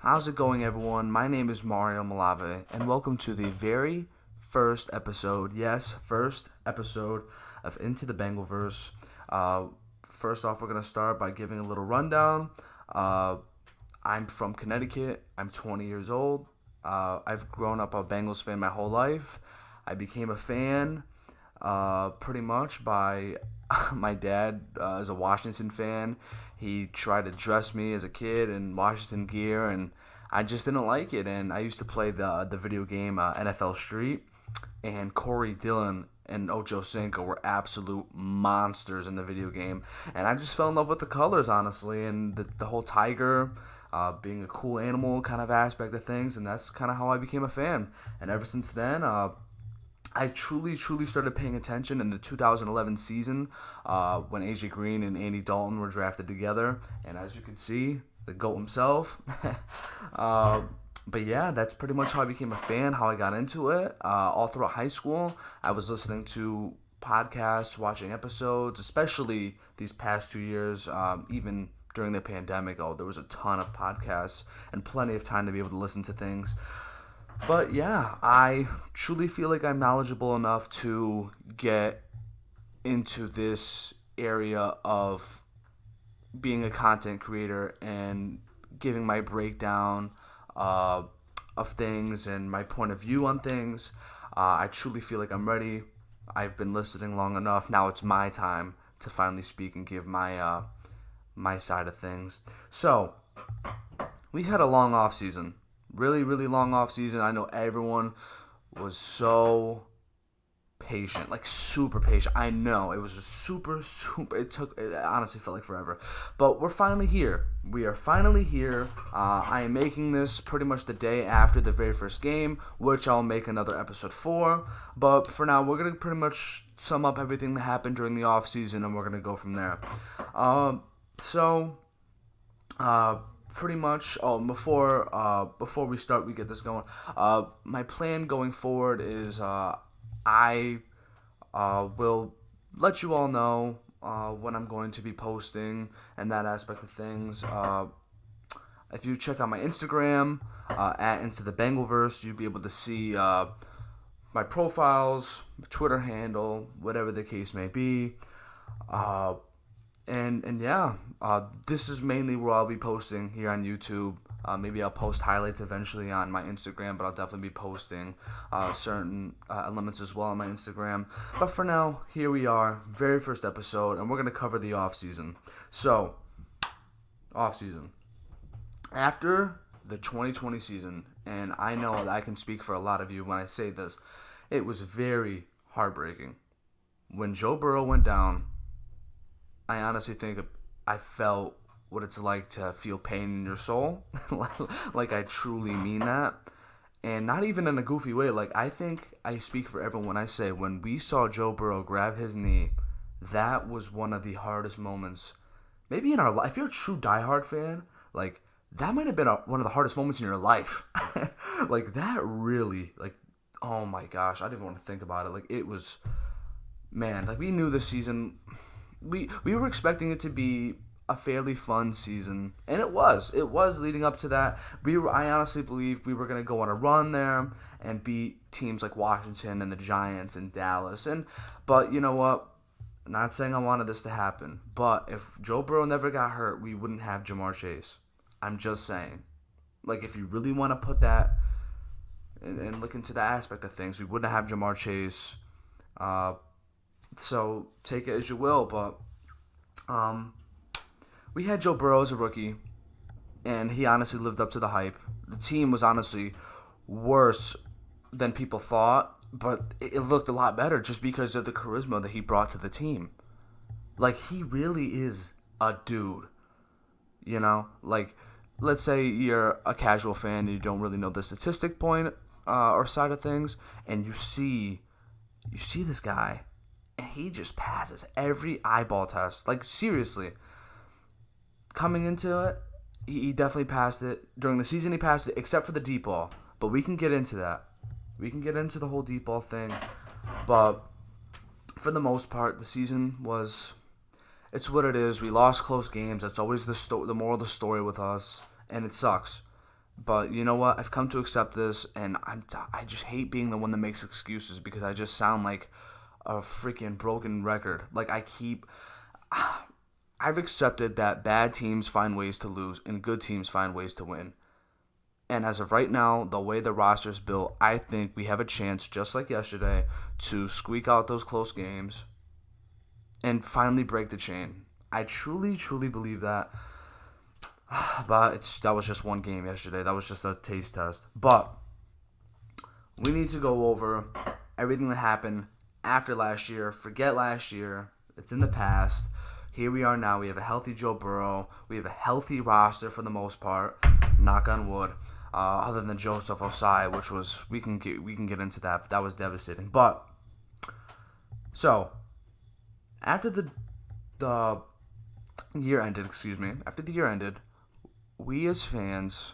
How's it going, everyone? My name is Mario Malave, and welcome to the very first episode, yes, first episode of Into the Bengal-Verse. Uh, First off, we're going to start by giving a little rundown. Uh, I'm from Connecticut. I'm 20 years old. I've grown up a Bengals fan my whole life. I became a fan pretty much by my dad is a Washington fan. He tried to dress me as a kid in Washington gear, and I just didn't like it. And I used to play the video game NFL Street, and Corey Dillon and Ocho Cinco were absolute monsters in the video game. And I just fell in love with the colors, honestly, and the whole tiger. Being a cool animal kind of aspect of things, and that's kind of how I became a fan. And ever since then, I truly started paying attention in the 2011 season when AJ Green and Andy Dalton were drafted together. And as you can see, the GOAT himself. But yeah, that's pretty much how I became a fan, how I got into it. All throughout high school, I was listening to podcasts, watching episodes, especially these past 2 years, even during the pandemic. Oh, there was a ton of podcasts and plenty of time to be able to listen to things. But yeah, I truly feel like I'm knowledgeable enough to get into this area of being a content creator and giving my breakdown of things and my point of view on things. I truly feel like I'm ready. I've been listening long enough. Now it's my time to finally speak and give my side of things. So, we had a long off season. Really long off season. I know everyone was so patient, like super patient. I know it was a super. It honestly felt like forever, but we're finally here. We are finally here. I am making this pretty much the day after the very first game, which I'll make another episode for. But for now, we're gonna pretty much sum up everything that happened during the off season, and we're gonna go from there. So. Pretty much. Oh, before we start, we get this going. My plan going forward is I will let you all know when I'm going to be posting and that aspect of things. If you check out my Instagram at Into the Bengal-Verse, you'll be able to see my profiles, Twitter handle, whatever the case may be. And yeah, this is mainly where I'll be posting here on YouTube. Maybe I'll post highlights eventually on my Instagram, but I'll definitely be posting certain elements as well on my Instagram. But for now, here we are, very first episode, and we're going to cover the off-season. So, off-season. After the 2020 season, and I know that I can speak for a lot of you when I say this, it was very heartbreaking. When Joe Burrow went down, I honestly think I felt what it's like to feel pain in your soul. Like, I truly mean that. And not even in a goofy way. Like, I think I speak for everyone when I say when we saw Joe Burrow grab his knee, that was one of the hardest moments. Maybe in our life. If you're a true diehard fan, like, that might have been one of the hardest moments in your life. Like, that really, like, oh my gosh. I didn't want to think about it. Like, it was, man, like, we knew this season. We were expecting it to be a fairly fun season, and it was. It was leading up to that. I honestly believe we were going to go on a run there and beat teams like Washington and the Giants and Dallas. But you know what? I'm not saying I wanted this to happen, but if Joe Burrow never got hurt, we wouldn't have Jamar Chase. I'm just saying. Like, if you really want to put that and look into that aspect of things, we wouldn't have Jamar Chase. So take it as you will, but we had Joe Burrow as a rookie, and he honestly lived up to the hype. The team was honestly worse than people thought, but it looked a lot better just because of the charisma that he brought to the team. Like, he really is a dude, you know? Like, let's say you're a casual fan and you don't really know the statistic point or side of things, and you see this guy, and he just passes every eyeball test. Like, seriously. Coming into it, he definitely passed it. During the season, he passed it, except for the deep ball. But we can get into that. We can get into the whole deep ball thing. But for the most part, the season was... It's what it is. We lost close games. That's always the moral of the story with us. And it sucks. But you know what? I've come to accept this, and I just hate being the one that makes excuses because I just sound like a freaking broken record. Like I've accepted that bad teams find ways to lose and good teams find ways to win. And as of right now, the way the roster's built, I think we have a chance, just like yesterday, to squeak out those close games and finally break the chain. I truly, truly believe that. But that was just one game yesterday. That was just a taste test. But we need to go over everything that happened after last year. Forget last year. It's in the past. Here we are now. We have a healthy Joe Burrow. We have a healthy roster for the most part. Knock on wood. Other than Joseph Osai, which was we can get into that. But that was devastating. But so after the year ended, after the year ended, we as fans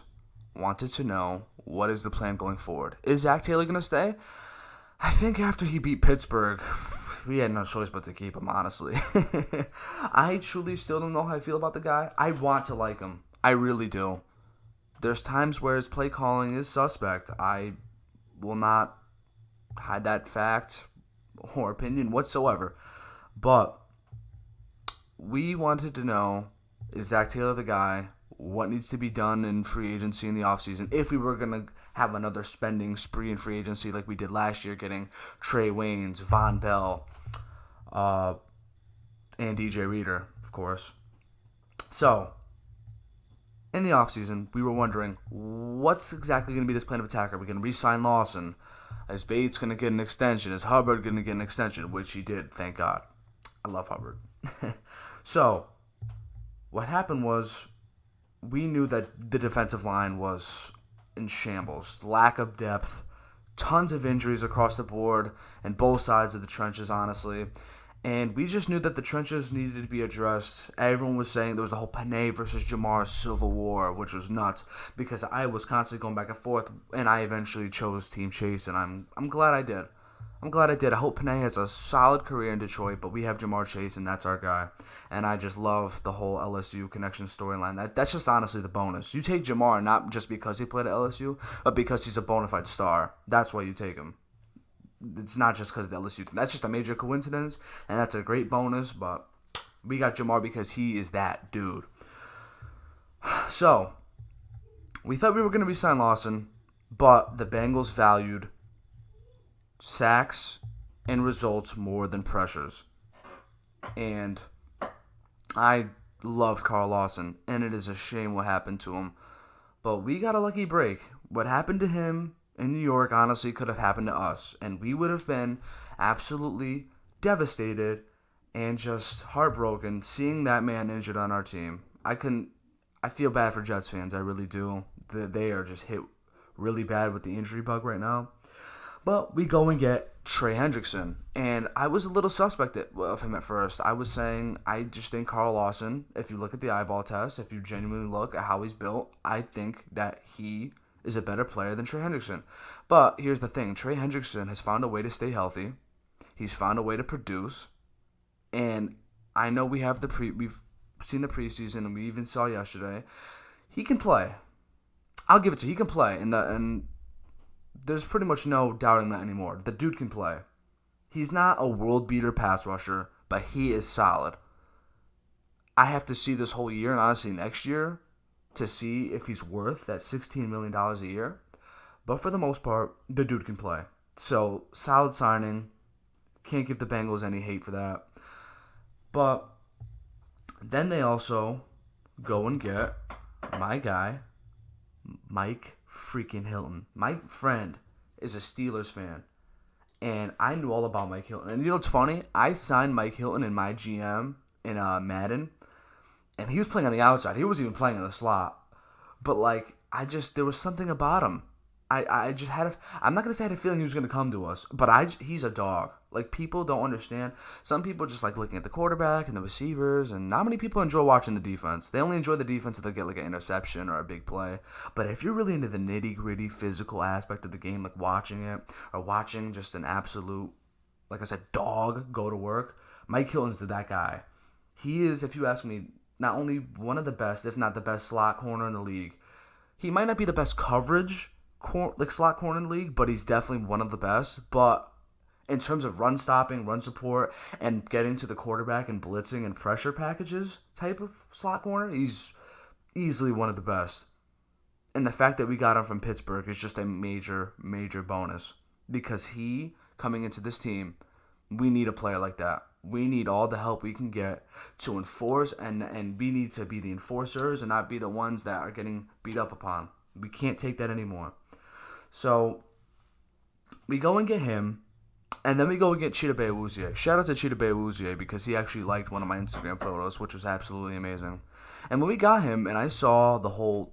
wanted to know what is the plan going forward. Is Zach Taylor going to stay? I think after he beat Pittsburgh, we had no choice but to keep him, honestly. I truly still don't know how I feel about the guy. I want to like him. I really do. There's times where his play calling is suspect. I will not hide that fact or opinion whatsoever. But we wanted to know, is Zach Taylor the guy? What needs to be done in free agency in the offseason if we were going to have another spending spree in free agency like we did last year, getting Trey Waynes, Von Bell, and DJ Reader, of course. So, in the offseason, we were wondering, what's exactly going to be this plan of attack? Are we going to re-sign Lawson? Is Bates going to get an extension? Is Hubbard going to get an extension? Which he did, thank God. I love Hubbard. So, what happened was, we knew that the defensive line was in shambles. Lack of depth, tons of injuries across the board, and both sides of the trenches, honestly. And we just knew that the trenches needed to be addressed. Everyone was saying there was the whole Panay versus Jamar civil war, which was nuts, because I was constantly going back and forth, and I eventually chose Team Chase, and I'm glad I did. I hope Panay has a solid career in Detroit, but we have Jamar Chase, and that's our guy. And I just love the whole LSU connection storyline. That's just honestly the bonus. You take Jamar not just because he played at LSU, but because he's a bona fide star. That's why you take him. It's not just because of the LSU team. That's just a major coincidence, and that's a great bonus, but we got Jamar because he is that dude. So, we thought we were going to re-sign Lawson, but the Bengals valued sacks and results more than pressures. And I loved Carl Lawson, and it is a shame what happened to him. But we got a lucky break. What happened to him in New York honestly could have happened to us, and we would have been absolutely devastated and just heartbroken seeing that man injured on our team. I feel bad for Jets fans, I really do. They are just hit really bad with the injury bug right now. But we go and get Trey Hendrickson. And I was a little suspect of him at first. I was saying, I just think Carl Lawson, if you look at the eyeball test, if you genuinely look at how he's built, I think that he is a better player than Trey Hendrickson. But here's the thing. Trey Hendrickson has found a way to stay healthy. He's found a way to produce. And I know we've seen the preseason, and we even saw yesterday. He can play. I'll give it to you. He can play. And there's pretty much no doubting that anymore. The dude can play. He's not a world beater pass rusher, but he is solid. I have to see this whole year, and honestly next year, to see if he's worth that $16 million a year. But for the most part, the dude can play. So, solid signing. Can't give the Bengals any hate for that. But then they also go and get my guy, Mike freaking Hilton. My friend is a Steelers fan, and I knew all about Mike Hilton. And you know what's funny? I signed Mike Hilton in my GM in Madden, and he was playing on the outside. He wasn't even playing in the slot. But, there was something about him. I just had I'm not going to say I had a feeling he was going to come to us, but he's a dog. People don't understand. Some people just like looking at the quarterback and the receivers, and not many people enjoy watching the defense. They only enjoy the defense if they get an interception or a big play. But if you're really into the nitty-gritty physical aspect of the game, like watching it, or watching just an absolute, like I said, dog go to work, Mike Hilton's that guy. He is, if you ask me, not only one of the best, if not the best slot corner in the league. He might not be the best coverage slot corner in the league, but he's definitely one of the best. But in terms of run stopping, run support, and getting to the quarterback and blitzing and pressure packages type of slot corner, he's easily one of the best. And the fact that we got him from Pittsburgh is just a major, major bonus. Because he, coming into this team, we need a player like that. We need all the help we can get to enforce, and we need to be the enforcers and not be the ones that are getting beat up upon. We can't take that anymore. So, we go and get him, and then we go and get Chidobe Awuzie. Shout out to Chidobe Awuzie because he actually liked one of my Instagram photos, which was absolutely amazing. And when we got him, and I saw the whole,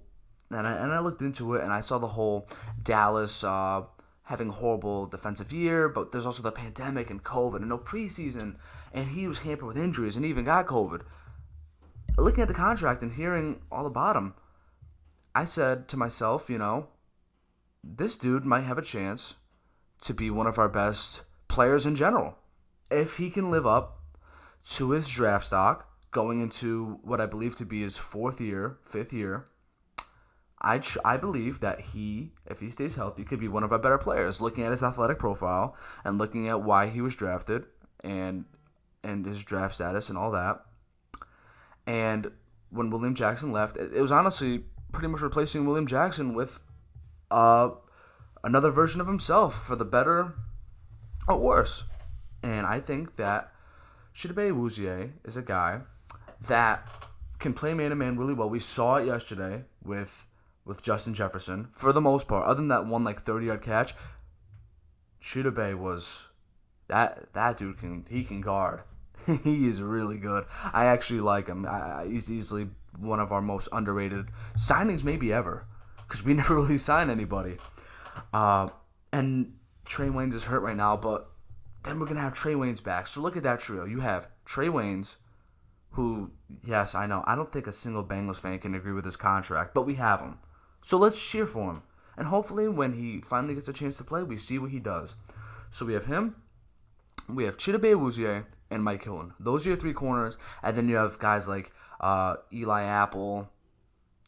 and I looked into it, and I saw the whole Dallas having a horrible defensive year, but there's also the pandemic and COVID and no preseason, and he was hampered with injuries and even got COVID. Looking at the contract and hearing all about him, I said to myself, this dude might have a chance to be one of our best players in general. If he can live up to his draft stock going into what I believe to be his fifth year, I believe that if he stays healthy, could be one of our better players. Looking at his athletic profile and looking at why he was drafted and his draft status and all that. And when William Jackson left, it was honestly pretty much replacing William Jackson with another version of himself, for the better or worse. And I think that Chidobe Awuzie is a guy that can play man-to-man really well. We saw it yesterday with Justin Jefferson. For the most part, other than that one 30-yard catch, Chidobe was that dude can guard. He is really good. I actually like him. He's easily one of our most underrated signings maybe ever, because we never really signed anybody. And Trey Waynes is hurt right now, but then we're gonna have Trey Waynes back. So look at that trio. You have Trey Waynes, who, yes, I know, I don't think a single Bengals fan can agree with his contract, but we have him. So let's cheer for him. And hopefully when he finally gets a chance to play, we see what he does. So we have him, we have Chidobe Awuzie, and Mike Hilton. Those are your three corners. And then you have guys like Eli Apple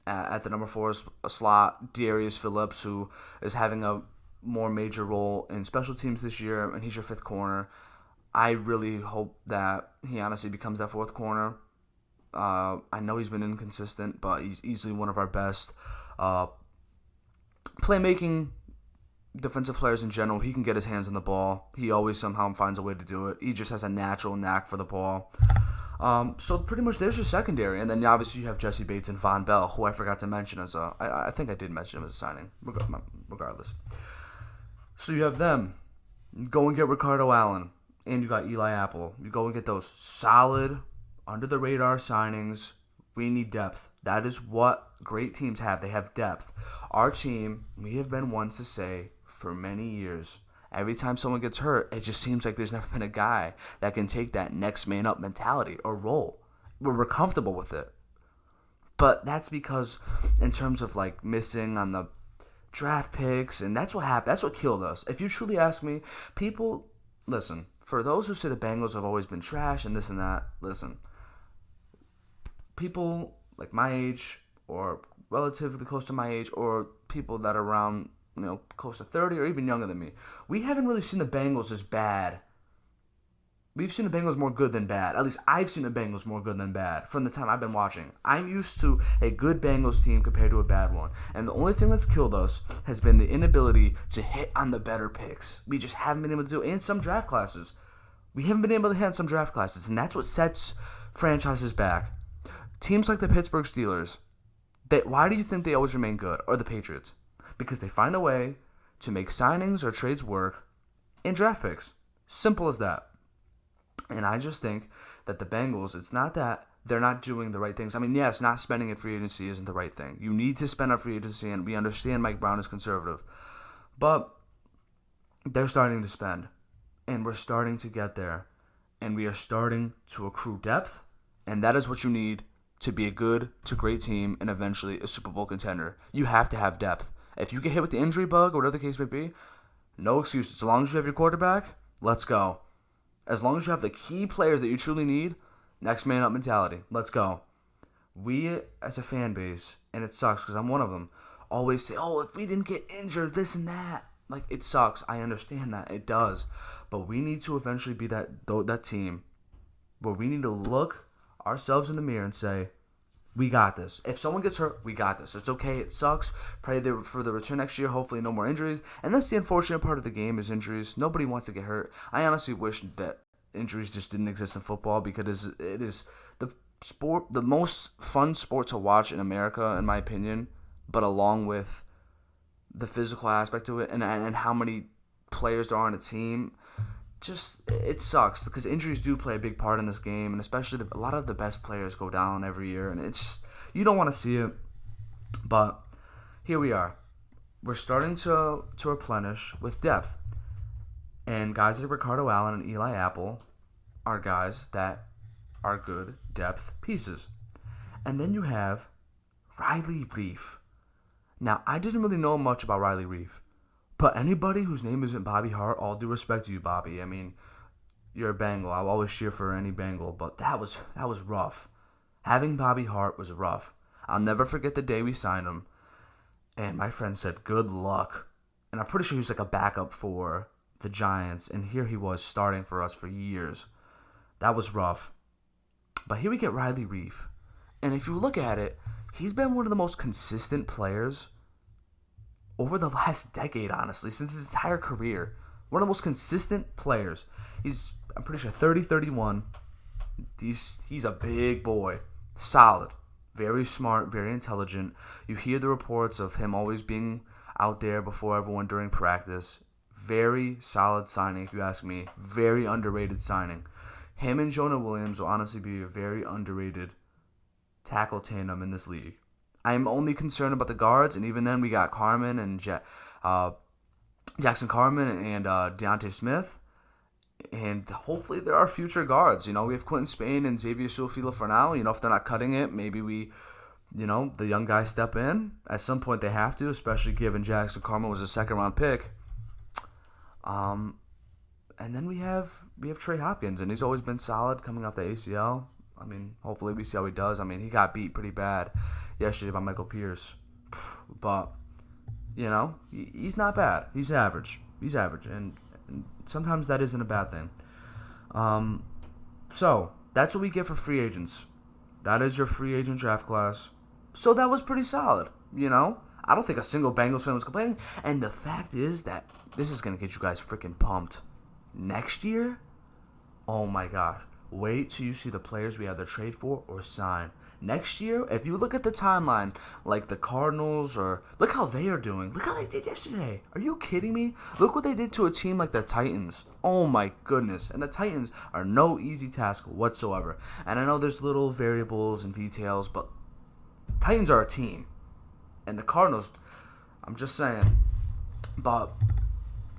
at the number 4 slot, Darius Phillips, who is having a more major role in special teams this year, and he's your 5th corner. I really hope that he honestly becomes that 4th corner. I know he's been inconsistent, but he's easily one of our best playmaking defensive players in general. He can get his hands on the ball. He always somehow finds a way to do it. He just has a natural knack for the ball. So pretty much there's your secondary. And then obviously you have Jesse Bates and Von Bell, who I forgot to mention I think I did mention him as a signing, regardless. So you have them. Go and get Ricardo Allen. And you got Eli Apple. You go and get those solid, under-the-radar signings. We need depth. That is what great teams have. They have depth. Our team, we have been ones to say for many years, every time someone gets hurt, it just seems like there's never been a guy that can take that next man up mentality or role. We're comfortable with it. But that's because in terms of missing on the draft picks, and that's what happened. That's what killed us. If you truly ask me, people, listen, for those who say the Bengals have always been trash and this and that, listen, people like my age or relatively close to my age or people that are around, close to 30 or even younger than me, we haven't really seen the Bengals as bad. We've seen the Bengals more good than bad. At least I've seen the Bengals more good than bad from the time I've been watching. I'm used to a good Bengals team compared to a bad one. And the only thing that's killed us has been the inability to hit on the better picks. We just haven't been able to do it in some draft classes. We haven't been able to hit on some draft classes, and that's what sets franchises back. Teams like the Pittsburgh Steelers, why do you think they always remain good? Or the Patriots? Because they find a way to make signings or trades work in draft picks. Simple as that. And I just think that the Bengals, it's not that they're not doing the right things. I mean, yes, not spending in free agency isn't the right thing. You need to spend on free agency, and we understand Mike Brown is conservative. But they're starting to spend, and we're starting to get there, and we are starting to accrue depth, and that is what you need to be a good to great team and eventually a Super Bowl contender. You have to have depth. If you get hit with the injury bug or whatever the case may be, no excuses. As long as you have your quarterback, let's go. As long as you have the key players that you truly need, next man up mentality. Let's go. We, as a fan base, and it sucks because I'm one of them, always say, oh, if we didn't get injured, this and that. Like, it sucks. I understand that. It does. But we need to eventually be that team where we need to look ourselves in the mirror and say, we got this. If someone gets hurt, we got this. It's okay. It sucks. Pray for the return next year. Hopefully no more injuries. And that's the unfortunate part of the game is injuries. Nobody wants to get hurt. I honestly wish that injuries just didn't exist in football because it is the most fun sport to watch in America, in my opinion, but along with the physical aspect of it and how many players there are on a team, just it sucks because injuries do play a big part in this game, and especially a lot of the best players go down every year, and it's just, you don't want to see it. But here we are. We're starting to replenish with depth, and guys like Ricardo Allen and Eli Apple are guys that are good depth pieces. And then you have Riley Reef. Now, I didn't really know much about Riley Reef, but anybody whose name isn't Bobby Hart, all due respect to you, Bobby. I mean, you're a Bengal. I'll always cheer for any Bengal, but that was rough. Having Bobby Hart was rough. I'll never forget the day we signed him, and my friend said, good luck. And I'm pretty sure he was like a backup for the Giants, and here he was starting for us for years. That was rough. But here we get Riley Reef. And if you look at it, he's been one of the most consistent players over the last decade, honestly, since his entire career. One of the most consistent players. He's, I'm pretty sure, 30, 31. He's a big boy. Solid. Very smart, very intelligent. You hear the reports of him always being out there before everyone during practice. Very solid signing, if you ask me. Very underrated signing. Him and Jonah Williams will honestly be a very underrated tackle tandem in this league. I am only concerned about the guards, and even then we got Carmen and Jackson Carmen and Deontay Smith, and hopefully there are future guards. You know, we have Quentin Spain and Xavier Suafila for now. You know, if they're not cutting it, maybe the young guys step in. At some point they have to, especially given Jackson Carmen was a second-round pick. And then we have Trey Hopkins, and he's always been solid coming off the ACL. I mean, hopefully we see how he does. I mean, he got beat pretty bad yesterday by Michael Pierce. But, you know, he's not bad. He's average. And sometimes that isn't a bad thing. So, that's what we get for free agents. That is your free agent draft class. So that was pretty solid, you know? I don't think a single Bengals fan was complaining. And the fact is that this is going to get you guys freaking pumped. Next year, oh my gosh, wait till you see the players we either trade for or sign. Next year, if you look at the timeline, like the Cardinals, or look how they are doing. Look how they did yesterday. Are you kidding me? Look what they did to a team like the Titans. Oh my goodness. And the Titans are no easy task whatsoever. And I know there's little variables and details, but Titans are a team. And the Cardinals, I'm just saying. But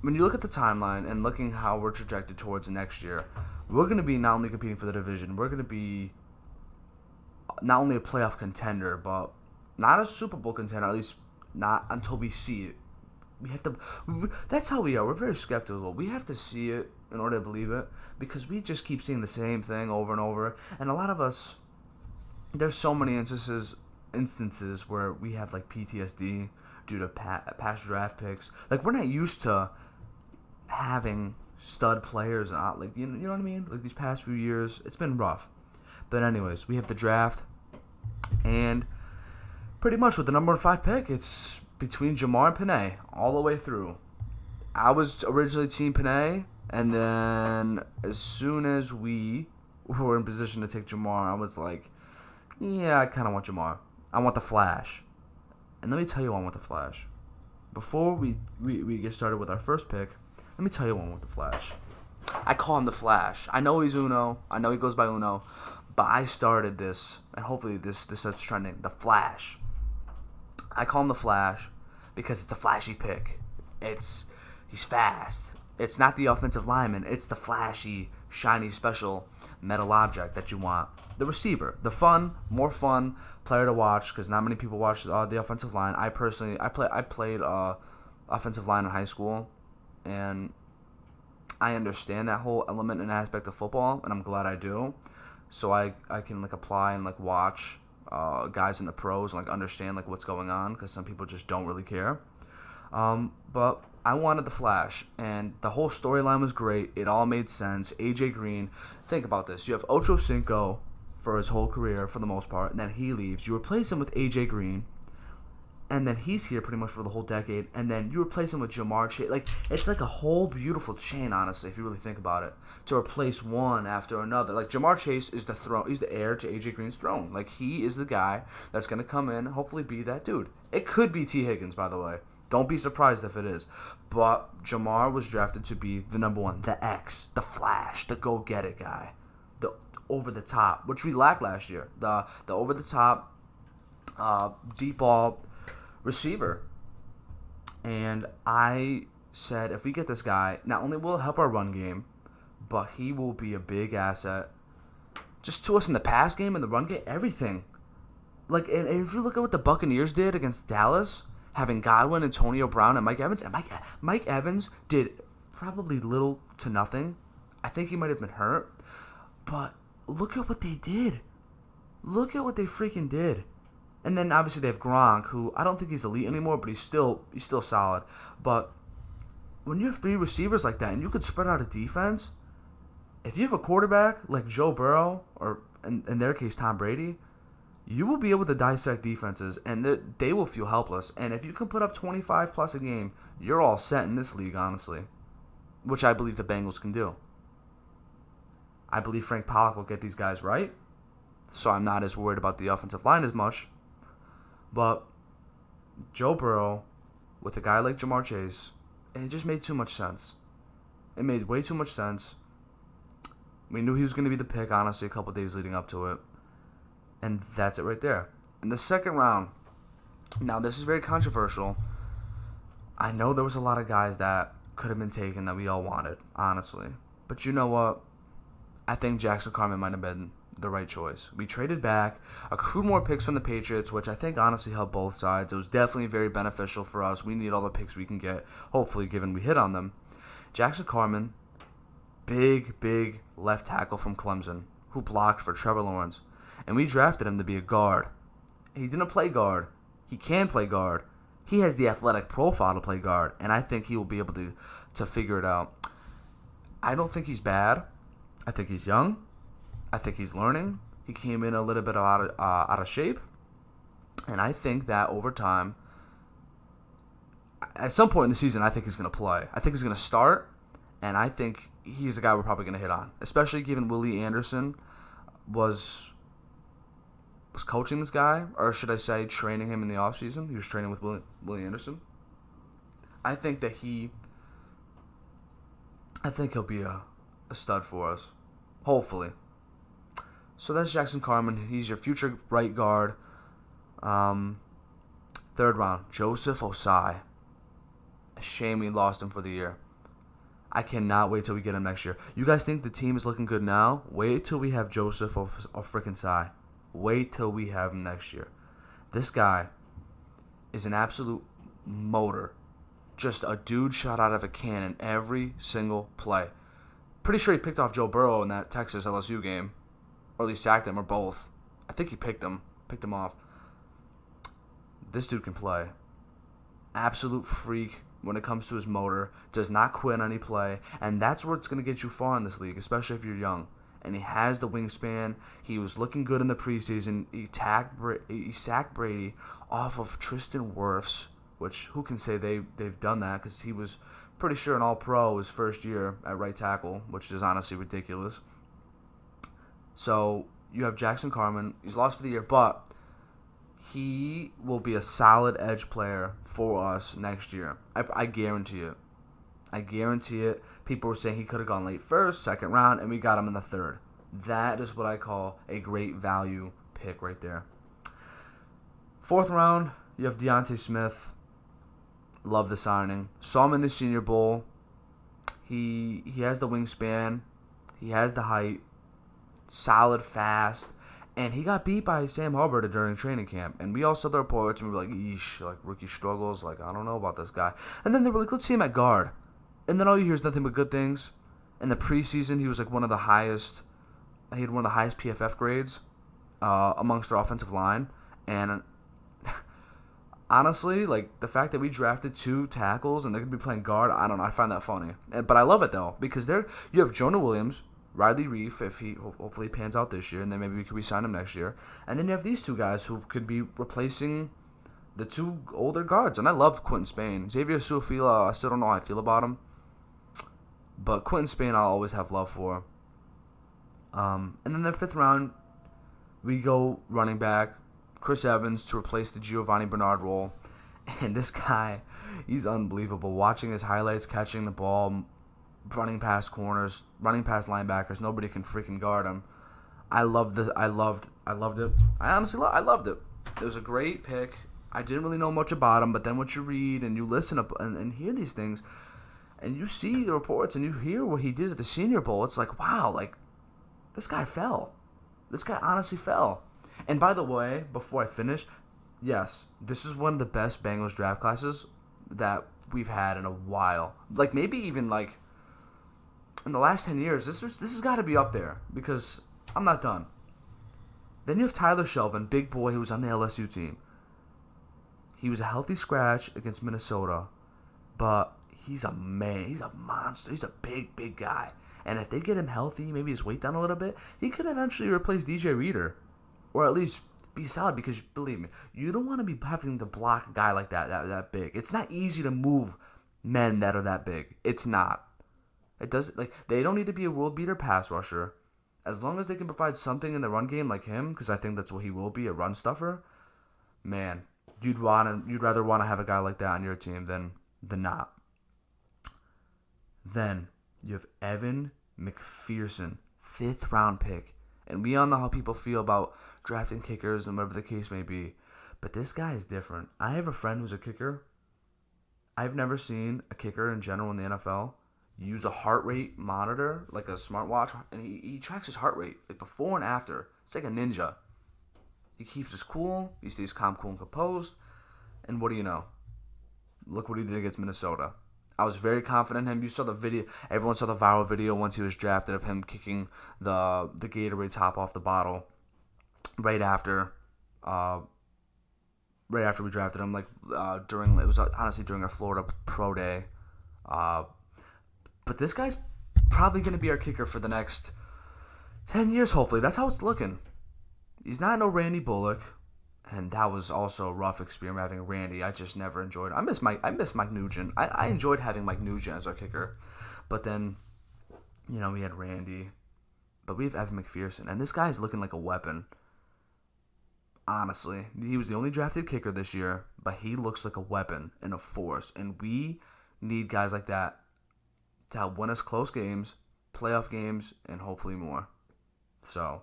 when you look at the timeline and looking how we're trajected towards next year, we're going to be not only competing for the division, we're going to be not only a playoff contender, but not a Super Bowl contender, at least not until we see it. That's how we are. We're very skeptical. We have to see it in order to believe it, because we just keep seeing the same thing over and over. And a lot of us, there's so many instances where we have like PTSD due to past draft picks. Like, we're not used to having stud players, like you know what I mean? Like, these past few years, it's been rough. But anyways, we have the draft, and pretty much with the number 5 pick, it's between Jamar and Panay all the way through. I was originally Team Panay, and then as soon as we were in position to take Jamar, I was like, yeah, I kind of want Jamar. I want the Flash. And let me tell you why I want the Flash. Before we get started with our first pick, let me tell you why I want the Flash. I call him the Flash. I know he's Uno. I know he goes by Uno. But I started this, and hopefully this starts trending. The Flash. I call him the Flash because it's a flashy pick. He's fast. It's not the offensive lineman. It's the flashy, shiny, special metal object that you want. The receiver. The more fun player to watch, because not many people watch the offensive line. I played offensive line in high school, and I understand that whole element and aspect of football, and I'm glad I do. So I can like apply and like watch guys in the pros and like understand like what's going on, because some people just don't really care. But I wanted the Flash, and the whole storyline was great. It all made sense. AJ Green, think about this. You have Ocho Cinco for his whole career for the most part, and then he leaves. You replace him with AJ Green, and then he's here pretty much for the whole decade, and then you replace him with Jamar Chase. Like, it's like a whole beautiful chain, honestly, if you really think about it, to replace one after another. Like, Jamar Chase is the throne. He's the heir to AJ Green's throne. Like, he is the guy that's going to come in and hopefully be that dude. It could be T. Higgins, by the way. Don't be surprised if it is. But Jamar was drafted to be the number one, the X, the Flash, the go-get-it guy, the over-the-top, which we lacked last year. The over-the-top, deep ball receiver. And I said, if we get this guy, not only will it help our run game, but he will be a big asset just to us in the pass game and the run game, everything. Like, and if you look at what the Buccaneers did against Dallas, having Godwin, Antonio Brown, and Mike Evans. And Mike Evans did probably little to nothing. I think he might have been hurt. But look at what they did. Look at what they freaking did. And then obviously they have Gronk, who I don't think he's elite anymore, but he's still solid. But when you have three receivers like that and you could spread out a defense, if you have a quarterback like Joe Burrow, or in their case Tom Brady, you will be able to dissect defenses, and they will feel helpless. And if you can put up 25 plus a game, you're all set in this league, honestly, which I believe the Bengals can do. I believe Frank Pollock will get these guys right, so I'm not as worried about the offensive line as much. But Joe Burrow with a guy like Jamar Chase, and it just made too much sense. It made way too much sense. We knew he was going to be the pick, honestly, a couple days leading up to it. And that's it right there. In the second round, now this is very controversial. I know there was a lot of guys that could have been taken that we all wanted, honestly. But you know what? I think Jackson Carman might have been the right choice. We traded back, accrued more picks from the Patriots, which I think honestly helped both sides. It was definitely very beneficial for us. We need all the picks we can get, hopefully, given we hit on them. Jackson Carman, big left tackle from Clemson, who blocked for Trevor Lawrence. And we drafted him to be a guard. He didn't play guard. He can play guard. He has the athletic profile to play guard, and I think he will be able to figure it out. I don't think he's bad. I think he's young. I think he's learning. He came in a little bit out of shape, and I think that over time, at some point in the season, I think he's going to play. I think he's going to start, and I think he's the guy we're probably going to hit on, especially given Willie Anderson was coaching this guy, or should I say training him in the offseason. He was training with Willie Anderson. I think he'll be a stud for us, hopefully. So that's Jackson Carman. He's your future right guard. Third round, Joseph Osai. A shame we lost him for the year. I cannot wait till we get him next year. You guys think the team is looking good now? Wait till we have Joseph or freaking Sai. Wait till we have him next year. This guy is an absolute motor. Just a dude shot out of a cannon every single play. Pretty sure he picked off Joe Burrow in that Texas LSU game. Or at least sacked him, or both. I think he picked him off. This dude can play. Absolute freak when it comes to his motor. Does not quit on any play. And that's what's going to get you far in this league, especially if you're young. And he has the wingspan. He was looking good in the preseason. He sacked Brady off of Tristan Wirfs, which who can say they've done that, because he was pretty sure an All-Pro his first year at right tackle, which is honestly ridiculous. So you have Jackson Carman. He's lost for the year, but he will be a solid edge player for us next year. I guarantee it. I guarantee it. People were saying he could have gone late first, second round, and we got him in the third. That is what I call a great value pick right there. Fourth round, you have Deontay Smith. Love the signing. Saw him in the Senior Bowl. He has the wingspan. He has the height. Solid, fast. And he got beat by Sam Hubbard during training camp. And we all saw the reports, and we were like, eesh, like rookie struggles. Like, I don't know about this guy. And then they were like, let's see him at guard. And then all you hear is nothing but good things. In the preseason, he was like one of the highest. He had one of the highest PFF grades. amongst our offensive line. And honestly, like, the fact that we drafted 2 tackles and they're going to be playing guard, I don't know. I find that funny. But I love it, though, because you have Jonah Williams, Riley Reef, if he hopefully pans out this year, and then maybe we could re-sign him next year. And then you have these 2 guys who could be replacing the 2 older guards. And I love Quentin Spain. Xavier Suafila, I still don't know how I feel about him. But Quentin Spain I'll always have love for. And then the 5th round, we go running back, Chris Evans, to replace the Giovanni Bernard role. And this guy, he's unbelievable. Watching his highlights, catching the ball, running past corners, running past linebackers, nobody can freaking guard him. I loved it. I loved it. It was a great pick. I didn't really know much about him, but then once you read and you listen up and hear these things, and you see the reports and you hear what he did at the Senior Bowl, it's like, wow, like, this guy fell. This guy honestly fell. And by the way, before I finish, yes, this is one of the best Bengals draft classes that we've had in a while. Like, maybe even, like, in the last 10 years, this has got to be up there, because I'm not done. Then you have Tyler Shelvin, big boy who was on the LSU team. He was a healthy scratch against Minnesota, but he's a man. He's a monster. He's a big, big guy. And if they get him healthy, maybe his weight down a little bit, he could eventually replace DJ Reader, or at least be solid, because, believe me, you don't want to be having to block a guy like that big. It's not easy to move men that are that big. It's not. It doesn't, like, they don't need to be a world beater pass rusher. As long as they can provide something in the run game like him, because I think that's what he will be, a run stuffer, man, you'd rather want to have a guy like that on your team than not. Then you have Evan McPherson, 5th round pick. And we all know how people feel about drafting kickers and whatever the case may be. But this guy is different. I have a friend who's a kicker. I've never seen a kicker in general in the NFL use a heart rate monitor, like a smartwatch, and he tracks his heart rate, like, before and after. It's like a ninja. He keeps his cool. He stays calm, cool, and composed. And what do you know? Look what he did against Minnesota. I was very confident in him. You saw the video. Everyone saw the viral video once he was drafted of him kicking the Gatorade top off the bottle right after we drafted him. Like, it was honestly during our Florida Pro Day. But this guy's probably going to be our kicker for the next 10 years, hopefully. That's how it's looking. He's not no Randy Bullock, and that was also a rough experience having Randy. I just never enjoyed it. I miss Mike Nugent. I enjoyed having Mike Nugent as our kicker. But then, we had Randy. But we have Evan McPherson, and this guy's looking like a weapon. Honestly, he was the only drafted kicker this year, but he looks like a weapon and a force, and we need guys like that to help win us close games, playoff games, and hopefully more. So,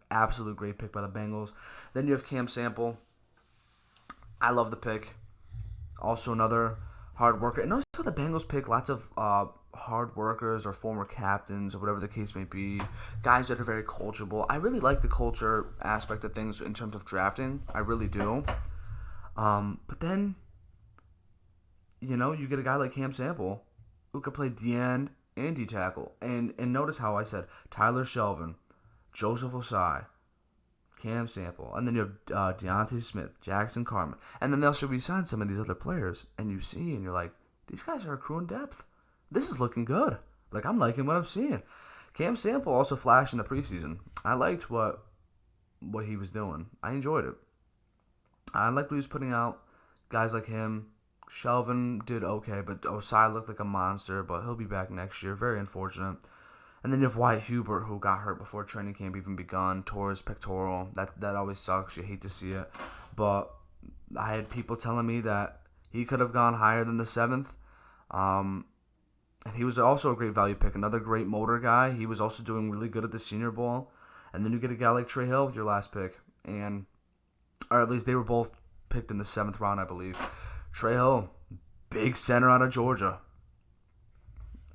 absolute great pick by the Bengals. Then you have Cam Sample. I love the pick. Also another hard worker. And notice how the Bengals pick lots of hard workers or former captains or whatever the case may be. Guys that are very coachable. I really like the culture aspect of things in terms of drafting. I really do. But then, you get a guy like Cam Sample who could play D-end and D-tackle. And notice how I said Tyler Shelvin, Joseph Osai, Cam Sample, and then you have Deontay Smith, Jackson Carman. And then they'll also re-sign some of these other players. And you see, and you're like, these guys are accruing depth. This is looking good. Like, I'm liking what I'm seeing. Cam Sample also flashed in the preseason. I liked what he was doing. I enjoyed it. I liked what he was putting out. Guys like him. Shelvin did okay, but Osai looked like a monster, but he'll be back next year. Very unfortunate. And then you have Wyatt Hubert, who got hurt before training camp even begun. Tore his pectoral. That always sucks. You hate to see it. But I had people telling me that he could have gone higher than the 7th. And he was also a great value pick. Another great motor guy. He was also doing really good at the Senior Bowl. And then you get a guy like Trey Hill with your last pick. Or at least they were both picked in the 7th round, I believe. Trey Hill, big center out of Georgia.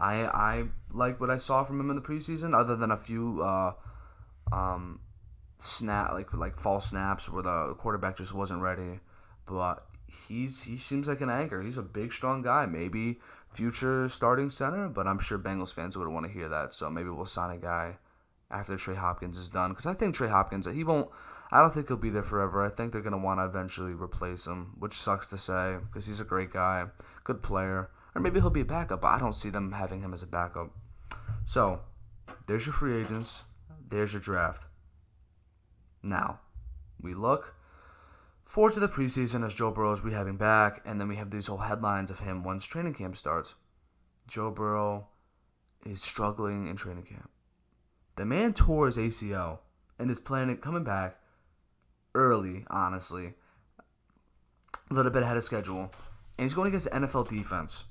I like what I saw from him in the preseason, other than a few false snaps where the quarterback just wasn't ready. But he seems like an anchor. He's a big, strong guy. Maybe future starting center, but I'm sure Bengals fans would want to hear that. So maybe we'll sign a guy after Trey Hopkins is done, because I think Trey Hopkins, I don't think he'll be there forever. I think they're going to want to eventually replace him, which sucks to say because he's a great guy, good player. Or maybe he'll be a backup, but I don't see them having him as a backup. So, there's your free agents. There's your draft. Now, we look forward to the preseason as Joe Burrow's rehabbing back, and then we have these whole headlines of him once training camp starts. Joe Burrow is struggling in training camp. The man tore his ACL and is planning coming back early, honestly, a little bit ahead of schedule, and he's going against the NFL defense.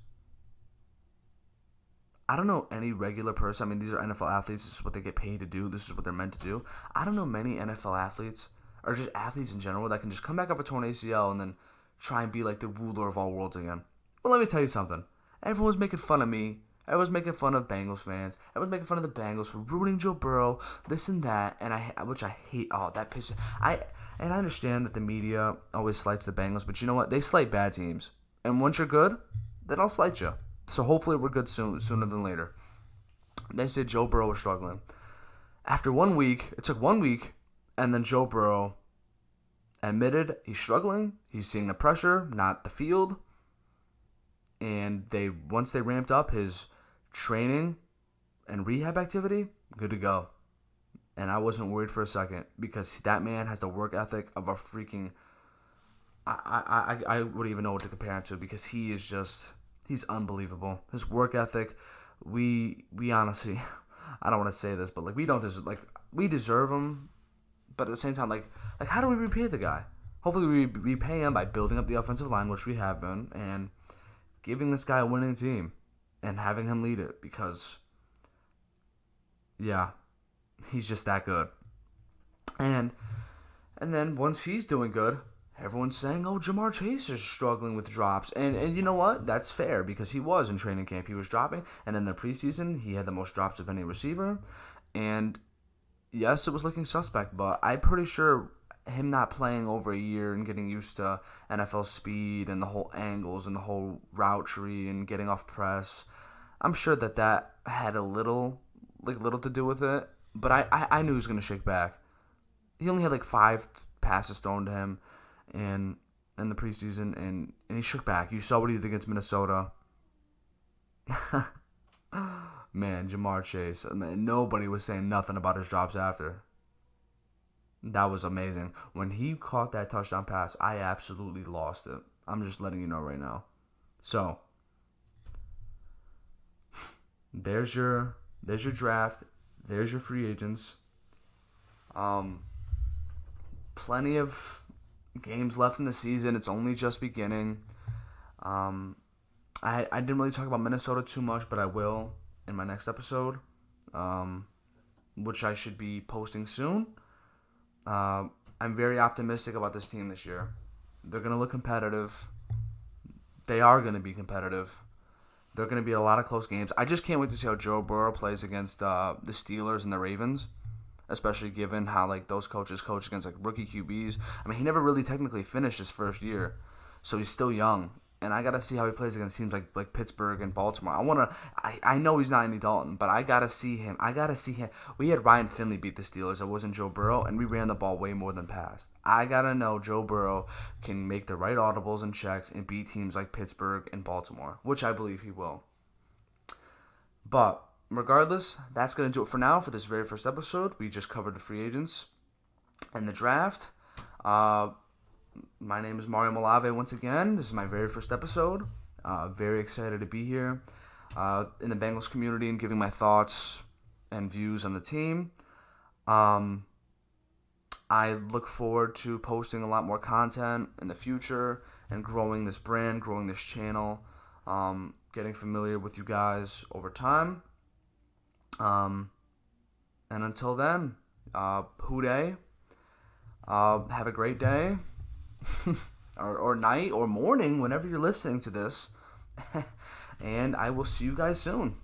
I don't know any regular person. I mean, these are NFL athletes. This is what they get paid to do. This is what they're meant to do. I don't know many NFL athletes, or just athletes in general, that can just come back off a torn ACL and then try and be like the ruler of all worlds again. Well, let me tell you something. Everyone's making fun of me. Everyone's making fun of Bengals fans. Everyone's making fun of the Bengals for ruining Joe Burrow, this and that, which I hate. Oh, that pisses. And I understand that the media always slights the Bengals, but you know what? They slight bad teams. And once you're good, then I'll slight you. So hopefully we're good sooner than later. They said Joe Burrow was struggling. After 1 week, it took 1 week, and then Joe Burrow admitted he's struggling. He's seeing the pressure, not the field. And once they ramped up his training and rehab activity, good to go. And I wasn't worried for a second because that man has the work ethic of a freaking... I wouldn't even know what to compare him to because he's unbelievable. His work ethic, we honestly, I don't want to say this, but we don't deserve, we deserve him, but at the same time, how do we repay the guy? Hopefully we repay him by building up the offensive line, which we have been, and giving this guy a winning team and having him lead it because, yeah, he's just that good. And then once he's doing good, everyone's saying, oh, Jamar Chase is struggling with drops. And you know what? That's fair because he was in training camp. He was dropping. And in the preseason, he had the most drops of any receiver. And yes, it was looking suspect, but I'm pretty sure him not playing over a year and getting used to NFL speed and the whole angles and the whole route tree and getting off press, I'm sure that had a little to do with it. But I knew he was going to shake back. He only had 5 passes thrown to him in the preseason, and he shook back. You saw what he did against Minnesota. Man, Jamar Chase. Nobody was saying nothing about his drops after. That was amazing. When he caught that touchdown pass, I absolutely lost it. I'm just letting you know right now. So, there's your draft. There's your free agents. Plenty of games left in the season. It's only just beginning. I didn't really talk about Minnesota too much, but I will in my next episode, which I should be posting soon. I'm very optimistic about this team this year. They're going to look competitive. They are going to be competitive. They're going to be a lot of close games. I just can't wait to see how Joe Burrow plays against the Steelers and the Ravens, especially given how those coaches coach against rookie QBs. I mean, he never really technically finished his first year, so he's still young. And I gotta see how he plays against teams like Pittsburgh and Baltimore. I know he's not Andy Dalton, but I gotta see him. We had Ryan Finley beat the Steelers. It wasn't Joe Burrow, and we ran the ball way more than passed. I gotta know Joe Burrow can make the right audibles and checks and beat teams like Pittsburgh and Baltimore, which I believe he will. But regardless, that's gonna do it for now for this very first episode. We just covered the free agents and the draft. My name is Mario Malave once again. This is my very first episode. Very excited to be here in the Bengals community and giving my thoughts and views on the team. I look forward to posting a lot more content in the future and growing this brand, growing this channel, getting familiar with you guys over time. And until then, Whodey, have a great day. or night or morning whenever you're listening to this, and I will see you guys soon.